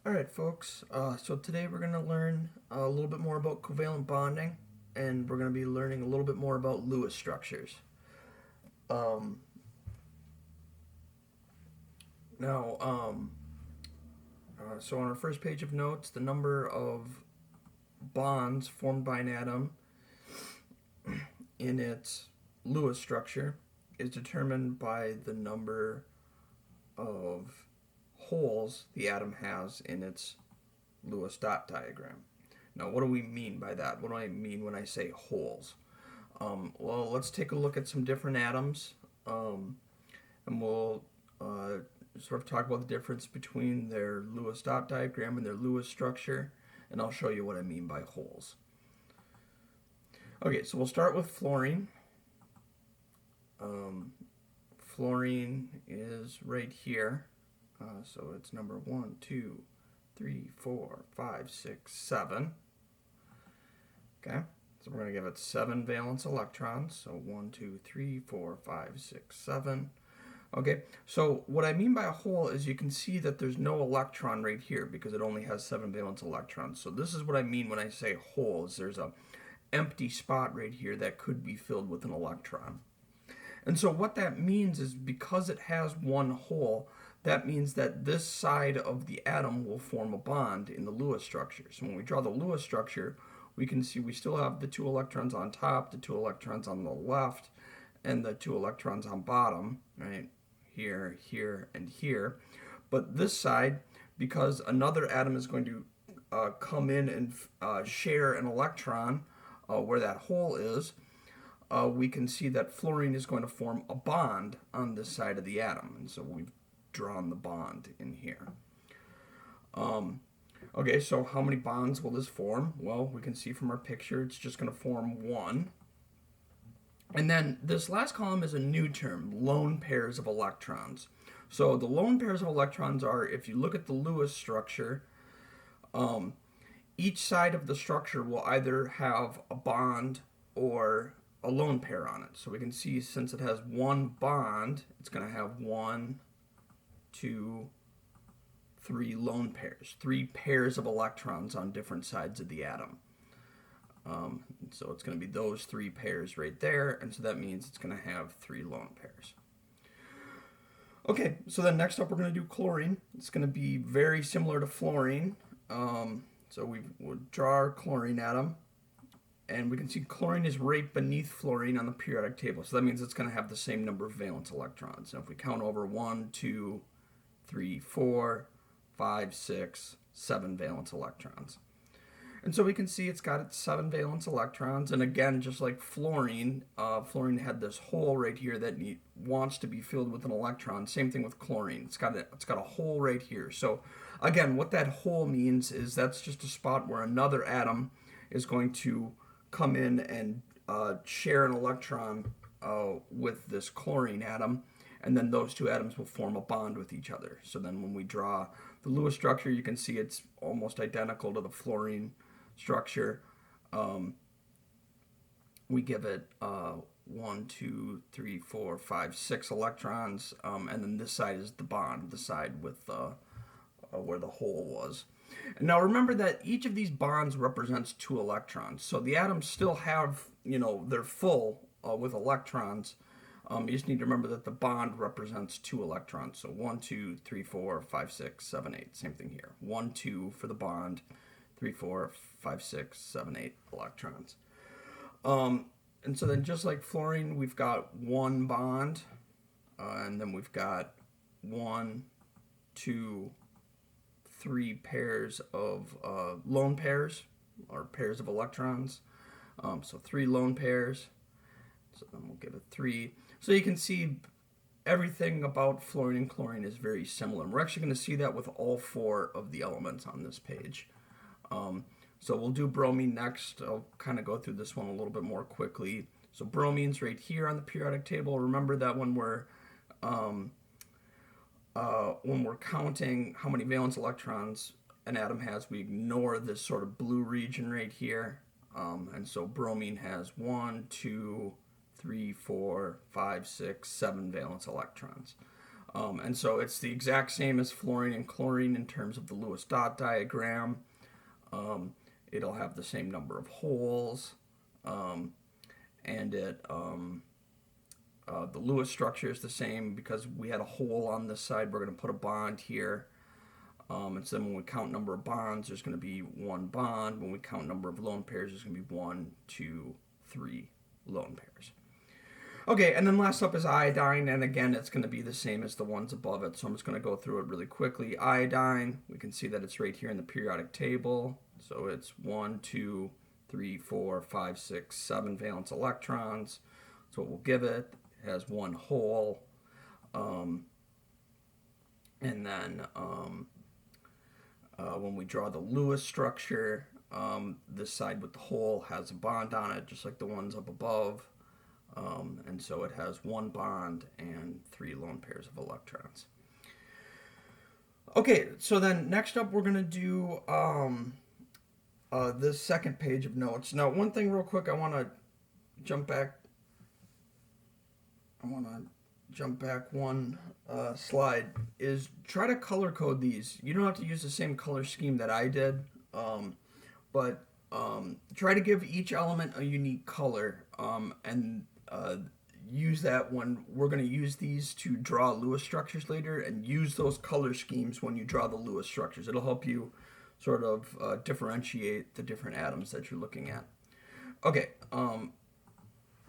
Alright folks, so today we're going to learn a little bit more about covalent bonding, and we're going to be learning a little bit more about Lewis structures. Um, now, so on our first page of notes, the number of bonds formed by an atom in its Lewis structure is determined by the number of holes the atom has in its Lewis dot diagram. Now, what do we mean by that? What do I mean when I say holes? Well, let's take a look at some different atoms, and we'll sort of talk about the difference between their Lewis dot diagram and their Lewis structure, and I'll show you what I mean by holes. Okay, so we'll start with fluorine. Fluorine is right here, so it's number 1, 2, 3, 4, 5, 6, 7. Okay, so we're going to give it 7 valence electrons. So 1, 2, 3, 4, 5, 6, 7. Okay, so what I mean by a hole is you can see that there's no electron right here because it only has 7 valence electrons. So this is what I mean when I say hole, is there's a empty spot right here that could be filled with an electron. And so what that means is because it has one hole, that means that this side of the atom will form a bond in the Lewis structure. So when we draw the Lewis structure, we can see we still have the 2 electrons on top, the 2 electrons on the left, and the 2 electrons on bottom, right? Here, here, and here. But this side, because another atom is going to come in and share an electron where that hole is, we can see that fluorine is going to form a bond on this side of the atom. And so we've drawn the bond in here. Okay, so how many bonds will this form? Well, we can see from our picture it's just going to form one. And then this last column is a new term, lone pairs of electrons. So the lone pairs of electrons are, if you look at the Lewis structure, each side of the structure will either have a bond or a lone pair on it. So we can see since it has one bond, it's going to have 1, 2, 3 lone pairs, 3 pairs of electrons on different sides of the atom. So it's going to be those 3 pairs right there, and so that means it's going to have 3 lone pairs. Okay, so then next up we're going to do chlorine. It's going to be very similar to fluorine. So we'll draw our chlorine atom, and we can see chlorine is right beneath fluorine on the periodic table. So that means it's going to have the same number of valence electrons. And if we count over 1, 2, 3, 4, 5, 6, 7 valence electrons. And so we can see it's got its 7 valence electrons. And again, just like fluorine, fluorine had this hole right here that wants to be filled with an electron. Same thing with chlorine. It's got a hole right here. So again, what that hole means is that's just a spot where another atom is going to come in and share an electron with this chlorine atom, and then those 2 atoms will form a bond with each other. So then when we draw the Lewis structure, you can see it's almost identical to the fluorine structure. We give it 1, 2, 3, 4, 5, 6 electrons, and then this side is the bond, the side with where the hole was. And now remember that each of these bonds represents 2 electrons. So the atoms still have, they're full with electrons. You just need to remember that the bond represents 2 electrons. So 1, 2, 3, 4, 5, 6, 7, 8. Same thing here. 1, 2 for the bond. 3, 4, 5, 6, 7, 8 electrons. And so then just like fluorine, we've got 1 bond. And then we've got 1, 2, 3 pairs of lone pairs, or pairs of electrons. So 3 lone pairs. So then we'll give it 3. So you can see everything about fluorine and chlorine is very similar. And we're actually going to see that with all 4 of the elements on this page. So we'll do bromine next. I'll kind of go through this one a little bit more quickly. So bromine's right here on the periodic table. Remember that when we're counting how many valence electrons an atom has, we ignore this sort of blue region right here. And so bromine has 1, 2, 3, 4, 5, 6, 7 valence electrons. And so it's the exact same as fluorine and chlorine in terms of the Lewis dot diagram. Um, it'll have the same number of holes, um, and the Lewis structure is the same because we had a hole on this side. We're going to put a bond here. And so then when we count number of bonds, there's going to be one bond. When we count number of lone pairs, there's going to be 1, 2, 3 lone pairs. Okay, and then last up is iodine, and again, it's going to be the same as the ones above it, so I'm just going to go through it really quickly. Iodine, we can see that it's right here in the periodic table, so it's 1, 2, 3, 4, 5, 6, 7 valence electrons. So what we'll give it. It has one hole, and then when we draw the Lewis structure, this side with the hole has a bond on it, just like the ones up above. And so it has one bond and 3 lone pairs of electrons. Okay, so then next up we're going to do this second page of notes. Now, one thing real quick, I want to jump back one slide, is try to color code these. You don't have to use the same color scheme that I did, but try to give each element a unique color, and use that when we're going to use these to draw Lewis structures later, and use those color schemes when you draw the Lewis structures. It'll help you sort of differentiate the different atoms that you're looking at. Okay,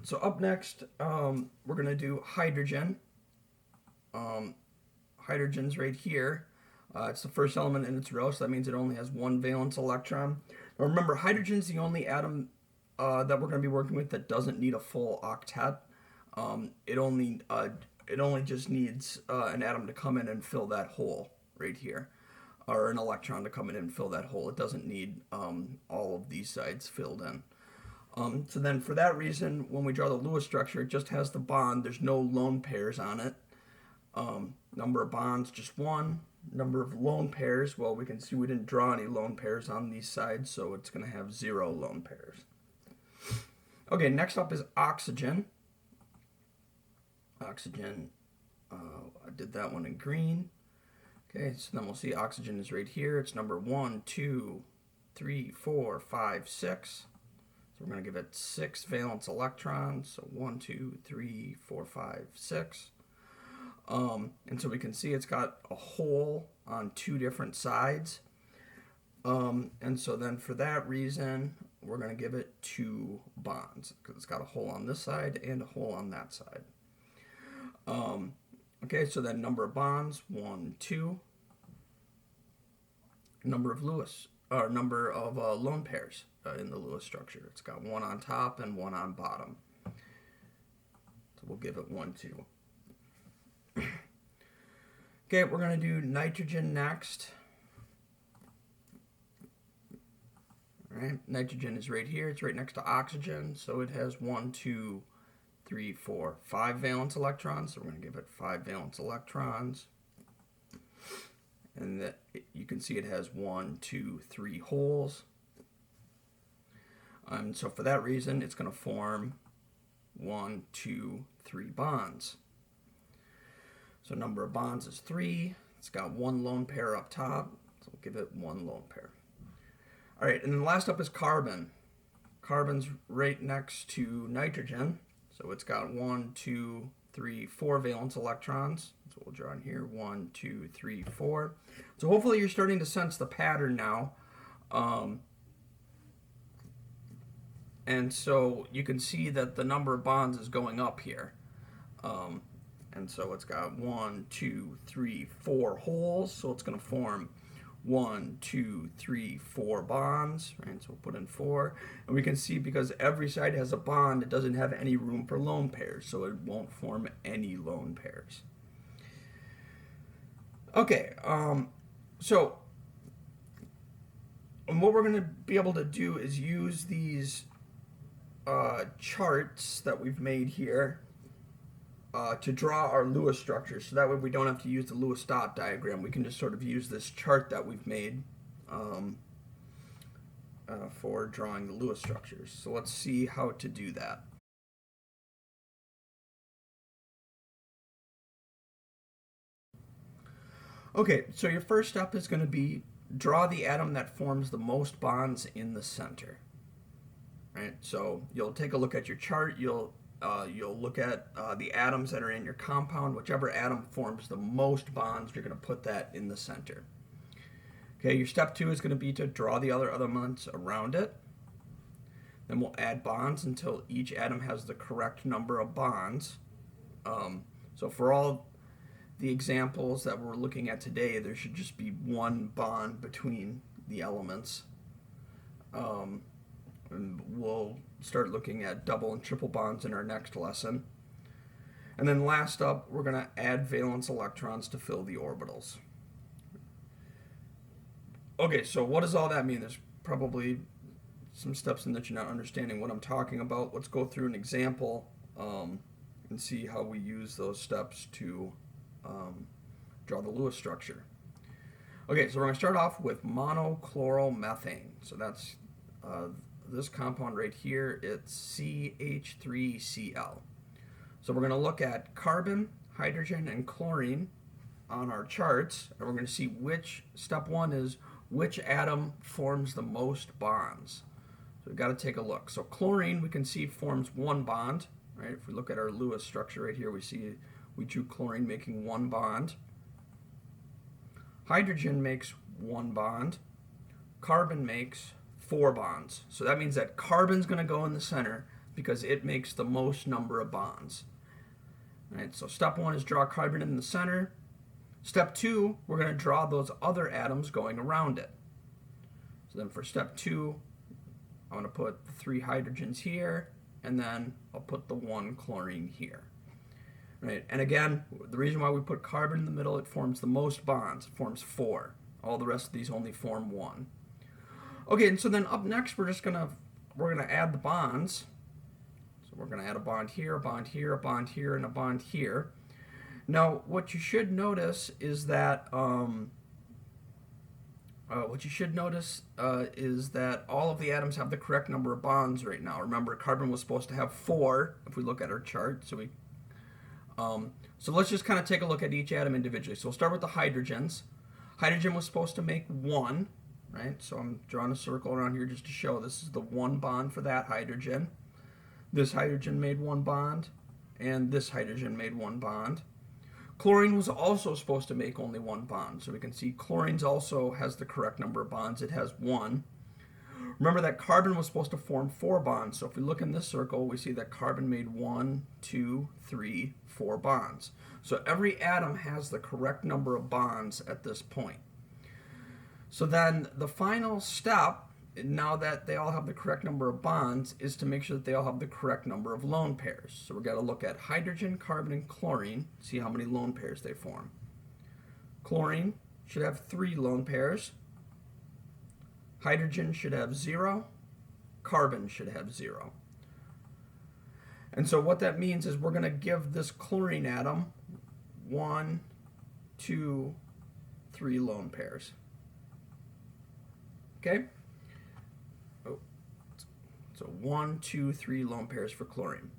so up next, we're going to do hydrogen. Hydrogen's right here. It's the first element in its row, so that means it only has one valence electron. Now remember, hydrogen's the only atom that we're going to be working with that doesn't need a full octet. It only just needs an atom to come in and fill that hole right here, or an electron to come in and fill that hole. It doesn't need all of these sides filled in. So then for that reason, when we draw the Lewis structure, it just has the bond. There's no lone pairs on it. Number of bonds, just 1. Number of lone pairs, well, we can see we didn't draw any lone pairs on these sides, so it's going to have 0 lone pairs. Okay, next up is oxygen. Oxygen, I did that one in green. Okay, so then we'll see oxygen is right here. It's number 1, 2, 3, 4, 5, 6. So we're going to give it 6 valence electrons. So 1, 2, 3, 4, 5, 6. And so we can see it's got a hole on 2 different sides. And so then for that reason, we're going to give it 2 bonds, because it's got a hole on this side and a hole on that side. Okay, so then number of bonds, 1, 2. Number of lone pairs in the Lewis structure. It's got 1 on top and 1 on bottom. So we'll give it 1, 2. Okay, we're going to do nitrogen next. All right, nitrogen is right here. It's right next to oxygen, so it has 1, 2, 3, 4, 5 valence electrons. So we're going to give it 5 valence electrons. And you can see it has 1, 2, 3 holes. So for that reason, it's going to form 1, 2, 3 bonds. So number of bonds is 3. It's got 1 lone pair up top, so we'll give it 1 lone pair. All right, and then last up is carbon. Carbon's right next to nitrogen, so it's got 1, 2, 3, 4 valence electrons. So we'll draw in here 1, 2, 3, 4. So hopefully you're starting to sense the pattern now. And so you can see that the number of bonds is going up here. And so it's got 1, 2, 3, 4 holes. So it's going to form 1, 2, 3, 4 bonds. Right? So we'll put in 4. And we can see because every side has a bond, it doesn't have any room for lone pairs. So it won't form any lone pairs. Okay, so what we're going to be able to do is use these charts that we've made here to draw our Lewis structures. So that way we don't have to use the Lewis dot diagram. We can just sort of use this chart that we've made for drawing the Lewis structures. So let's see how to do that. Okay, so your first step is going to be draw the atom that forms the most bonds in the center. Right. So you'll take a look at your chart. You'll look at the atoms that are in your compound. Whichever atom forms the most bonds, you're going to put that in the center. Okay. Your step 2 is going to be to draw the other elements around it. Then we'll add bonds until each atom has the correct number of bonds. So for all the examples that we're looking at today, there should just be one bond between the elements. And we'll start looking at double and triple bonds in our next lesson. And then last up, we're going to add valence electrons to fill the orbitals. Okay, so what does all that mean? There's probably some steps in that you're not understanding what I'm talking about. Let's go through an example and see how we use those steps to draw the Lewis structure. Okay, so we're going to start off with monochloromethane. So that's this compound right here. It's CH3Cl. So we're going to look at carbon, hydrogen, and chlorine on our charts, and we're going to see step 1 is which atom forms the most bonds. So we've got to take a look. So chlorine, we can see, forms one bond. Right? If we look at our Lewis structure right here, we see we drew chlorine making one bond. Hydrogen makes one bond. Carbon makes 4 bonds. So that means that carbon's going to go in the center because it makes the most number of bonds. All right, so step 1 is draw carbon in the center. Step 2, we're going to draw those other atoms going around it. So then for step 2, I'm going to put the 3 hydrogens here, and then I'll put the 1 chlorine here. Right, and again, the reason why we put carbon in the middle, it forms the most bonds. It forms 4. All the rest of these only form 1. Okay, and so then up next, we're gonna add the bonds. So we're gonna add a bond here, a bond here, a bond here, and a bond here. Now, what you should notice is that all of the atoms have the correct number of bonds right now. Remember, carbon was supposed to have 4 if we look at our chart. So let's just kind of take a look at each atom individually. So we'll start with the hydrogens. Hydrogen was supposed to make 1. Right, so I'm drawing a circle around here just to show this is the 1 bond for that hydrogen. This hydrogen made 1 bond, and this hydrogen made 1 bond. Chlorine was also supposed to make only 1 bond, so we can see chlorine also has the correct number of bonds. It has 1. Remember that carbon was supposed to form 4 bonds, so if we look in this circle, we see that carbon made 1, 2, 3, 4 bonds. So every atom has the correct number of bonds at this point. So then the final step, now that they all have the correct number of bonds, is to make sure that they all have the correct number of lone pairs. So we've got to look at hydrogen, carbon, and chlorine, see how many lone pairs they form. Chlorine should have 3 lone pairs. Hydrogen should have 0. Carbon should have 0. And so what that means is we're going to give this chlorine atom 1, 2, 3 lone pairs. Okay? So 1, 2, 3 lone pairs for chlorine.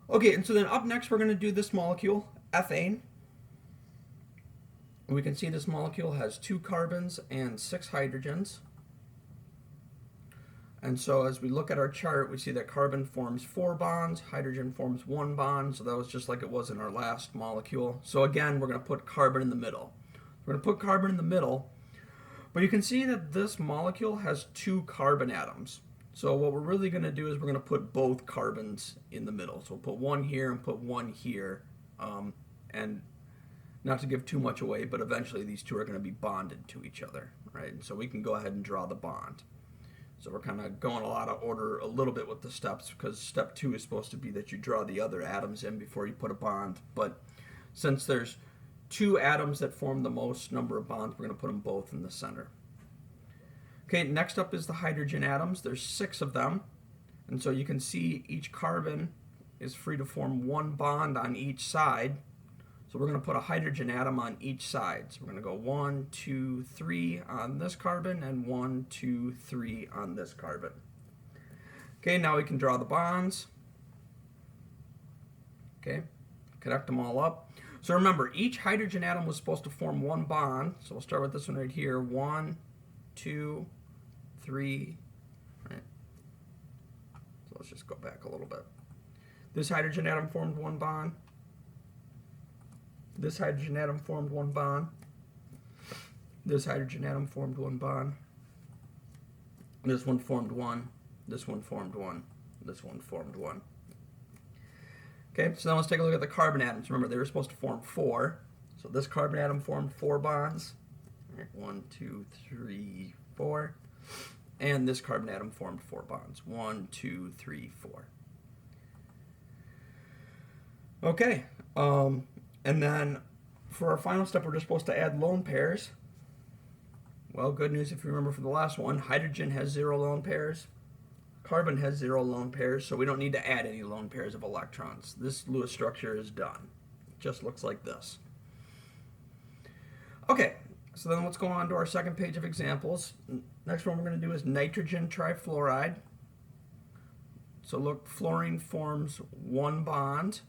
Okay, and so then up next we're going to do this molecule, ethane. And we can see this molecule has 2 carbons and 6 hydrogens. And so as we look at our chart, we see that carbon forms 4 bonds, hydrogen forms 1 bond, so that was just like it was in our last molecule. So again, we're going to put carbon in the middle. We're going to put carbon in the middle. But you can see that this molecule has 2 carbon atoms. So what we're really going to do is we're going to put both carbons in the middle. So we'll put 1 here and put 1 here. And not to give too much away, but eventually these 2 are going to be bonded to each other. Right? And so we can go ahead and draw the bond. So we're kind of going out of order a little bit with the steps because step 2 is supposed to be that you draw the other atoms in before you put a bond. But since there's 2 atoms that form the most number of bonds, we're going to put them both in the center. Okay, next up is the hydrogen atoms. There's 6 of them. And so you can see each carbon is free to form 1 bond on each side. So we're going to put a hydrogen atom on each side. So we're going to go 1, 2, 3 on this carbon and 1, 2, 3 on this carbon. Okay, now we can draw the bonds. Okay, connect them all up. So remember, each hydrogen atom was supposed to form one bond. So we'll start with this one right here. 1, 2, 3. Right. So let's just go back a little bit. This hydrogen atom formed one bond. This hydrogen atom formed one bond. This hydrogen atom formed one bond. This one formed one. This one formed one. This one formed one. Okay, so now let's take a look at the carbon atoms. Remember, they were supposed to form 4. So this carbon atom formed 4 bonds. All right, 1, 2, 3, 4. And this carbon atom formed 4 bonds. 1, 2, 3, 4. Okay, and then for our final step, we're just supposed to add lone pairs. Well, good news if you remember from the last one, hydrogen has 0 lone pairs. Carbon has 0 lone pairs, so we don't need to add any lone pairs of electrons. This Lewis structure is done. It just looks like this. Okay, so then let's go on to our second page of examples. Next one we're going to do is nitrogen trifluoride. So look, fluorine forms 1 bond.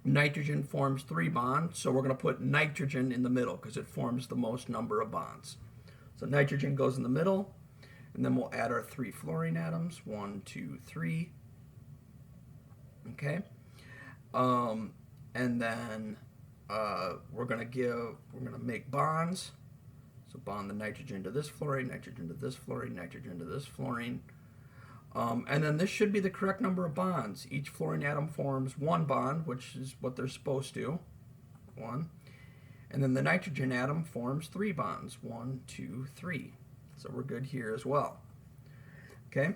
Nitrogen forms 3 bonds, so we're going to put nitrogen in the middle because it forms the most number of bonds. So nitrogen goes in the middle. And then we'll add our 3 fluorine atoms, 1, 2, 3. Okay, and then we're gonna make bonds. So bond the nitrogen to this fluorine, nitrogen to this fluorine, nitrogen to this fluorine. And then this should be the correct number of bonds. Each fluorine atom forms 1 bond, which is what they're supposed to. 1. And then the nitrogen atom forms 3 bonds. 1, 2, 3. So we're good here as well. Okay.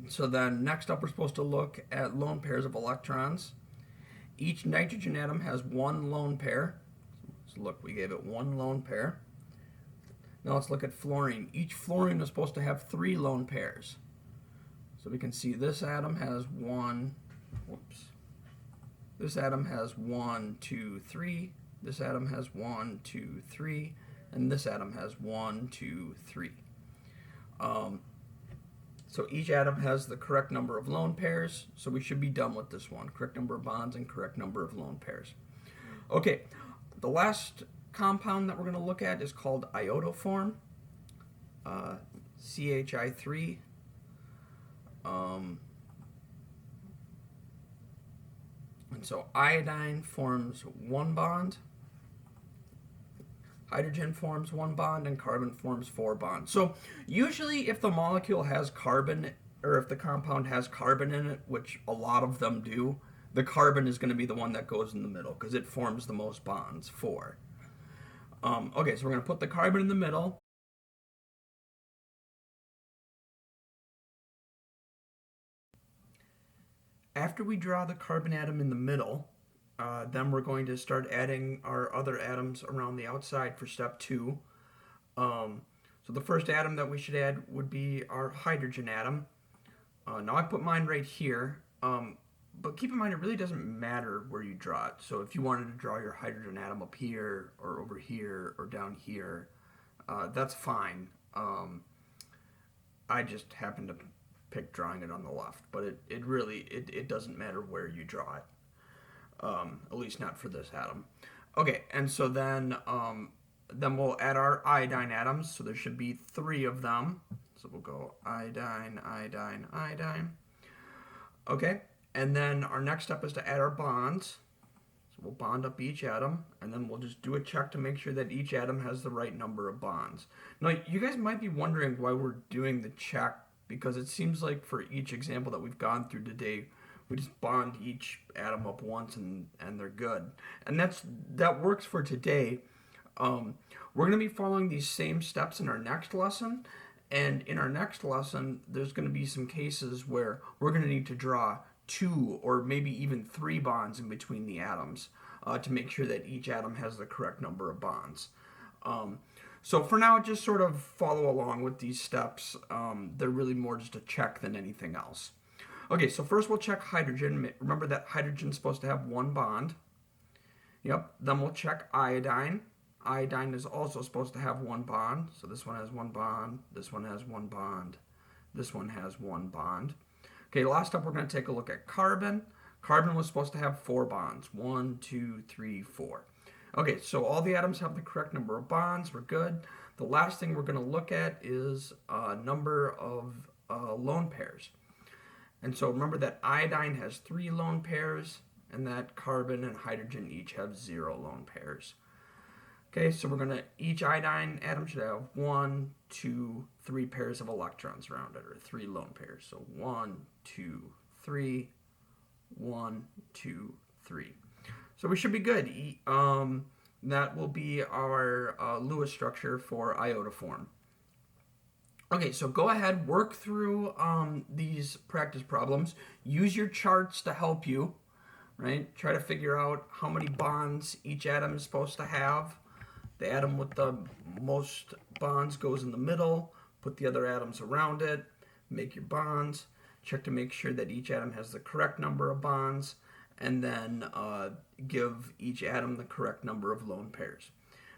So then next up we're supposed to look at lone pairs of electrons. Each nitrogen atom has 1 lone pair. So look, we gave it 1 lone pair. Now let's look at fluorine. Each fluorine is supposed to have 3 lone pairs. So we can see this atom has 1. Whoops. This atom has 1, 2, 3. This atom has 1, 2, 3, and this atom has 1, 2, 3. So each atom has the correct number of lone pairs, so we should be done with this one. Correct number of bonds and correct number of lone pairs. Okay, the last compound that we're going to look at is called iodoform, CHI3. And so iodine forms 1 bond. Hydrogen forms 1 bond and carbon forms 4 bonds. So usually if the molecule has carbon, or if the compound has carbon in it, which a lot of them do, the carbon is going to be the one that goes in the middle because it forms the most bonds, 4. Okay, so we're going to put the carbon in the middle. After we draw the carbon atom in the middle, then we're going to start adding our other atoms around the outside for step 2. So the first atom that we should add would be our hydrogen atom. Now I put mine right here, but keep in mind it really doesn't matter where you draw it. So if you wanted to draw your hydrogen atom up here or over here or down here, that's fine. I just happen to pick drawing it on the left, but it really doesn't matter where you draw it. At least not for this atom. Okay, and so then we'll add our iodine atoms. So there should be 3 of them. So we'll go iodine, iodine, iodine. Okay, and then our next step is to add our bonds. So we'll bond up each atom, and then we'll just do a check to make sure that each atom has the right number of bonds. Now, you guys might be wondering why we're doing the check, because it seems like for each example that we've gone through today, we just bond each atom up once and they're good. And that works for today. We're going to be following these same steps in our next lesson. And in our next lesson, there's going to be some cases where we're going to need to draw 2 or maybe even 3 bonds in between the atoms to make sure that each atom has the correct number of bonds. So for now, just sort of follow along with these steps. They're really more just a check than anything else. Okay, so first we'll check hydrogen. Remember that hydrogen's supposed to have 1 bond. Yep, then we'll check iodine. Iodine is also supposed to have 1 bond. So this one has 1 bond, this one has 1 bond, this one has 1 bond. Okay, last up we're going to take a look at carbon. Carbon was supposed to have 4 bonds. 1, 2, 3, 4. Okay, so all the atoms have the correct number of bonds. We're good. The last thing we're going to look at is number of lone pairs. And so remember that iodine has 3 lone pairs, and that carbon and hydrogen each have 0 lone pairs. Okay, so we're going to, each iodine atom should have 1, 2, 3 pairs of electrons around it, or 3 lone pairs. So 1, 2, 3, 1, 2, 3. So we should be good. That will be our Lewis structure for iodoform. Okay, so go ahead, work through these practice problems. Use your charts to help you, right? Try to figure out how many bonds each atom is supposed to have. The atom with the most bonds goes in the middle. Put the other atoms around it. Make your bonds. Check to make sure that each atom has the correct number of bonds. And then give each atom the correct number of lone pairs.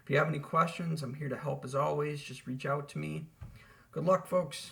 If you have any questions, I'm here to help as always. Just reach out to me. Good luck, folks.